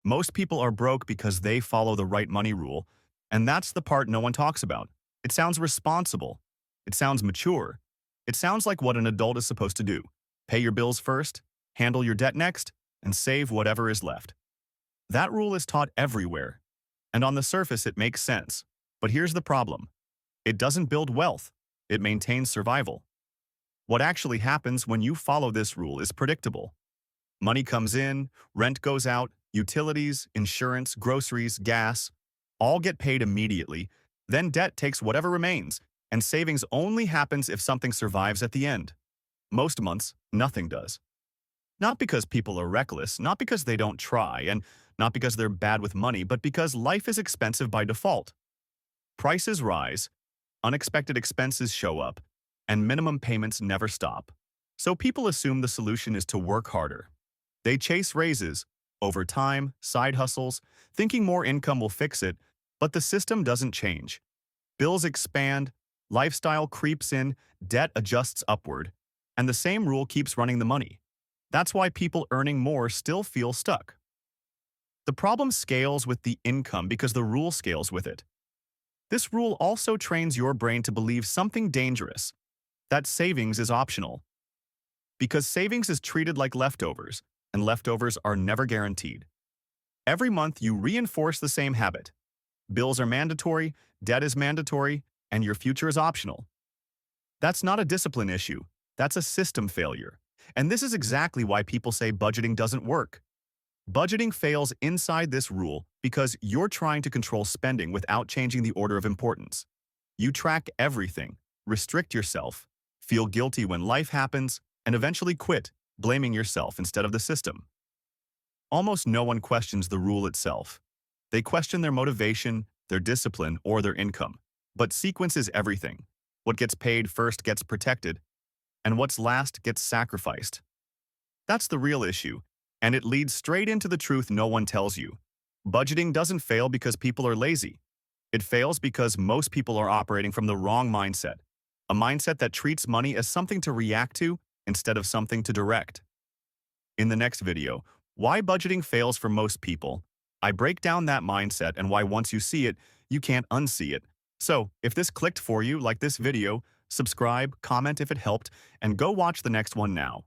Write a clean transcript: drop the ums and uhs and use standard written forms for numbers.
Most people are broke because they follow the right money rule, and that's the part no one talks about. It sounds responsible. It sounds mature. It sounds like what an adult is supposed to do. Pay your bills first, handle your debt next, and save whatever is left. That rule is taught everywhere, and on the surface it makes sense. But here's the problem. It doesn't build wealth. It maintains survival. What actually happens when you follow this rule is predictable. Money comes in, rent goes out, utilities, insurance, groceries, gas, all get paid immediately. Then debt takes whatever remains, and savings only happens if something survives at the end. Most months, nothing does. Not because people are reckless, not because they don't try, and not because they're bad with money, but because life is expensive by default. Prices rise, unexpected expenses show up, and minimum payments never stop. So people assume the solution is to work harder. They chase raises, overtime, side hustles, thinking more income will fix it, but the system doesn't change. Bills expand, lifestyle creeps in, debt adjusts upward, and the same rule keeps running the money. That's why people earning more still feel stuck. The problem scales with the income because the rule scales with it. This rule also trains your brain to believe something dangerous, that savings is optional. Because savings is treated like leftovers, and leftovers are never guaranteed. Every month you reinforce the same habit. Bills are mandatory, debt is mandatory, and your future is optional. That's not a discipline issue, that's a system failure. And this is exactly why people say budgeting doesn't work. Budgeting fails inside this rule because you're trying to control spending without changing the order of importance. You track everything, restrict yourself, feel guilty when life happens, and eventually quit, blaming yourself instead of the system. Almost no one questions the rule itself. They question their motivation, their discipline, or their income. But sequence is everything. What gets paid first gets protected, and what's last gets sacrificed. That's the real issue, and it leads straight into the truth no one tells you. Budgeting doesn't fail because people are lazy. It fails because most people are operating from the wrong mindset, a mindset that treats money as something to react to instead of something to direct. In the next video, why budgeting fails for most people, I break down that mindset and why once you see it, you can't unsee it. So, if this clicked for you, like this video, subscribe, comment if it helped, and go watch the next one now.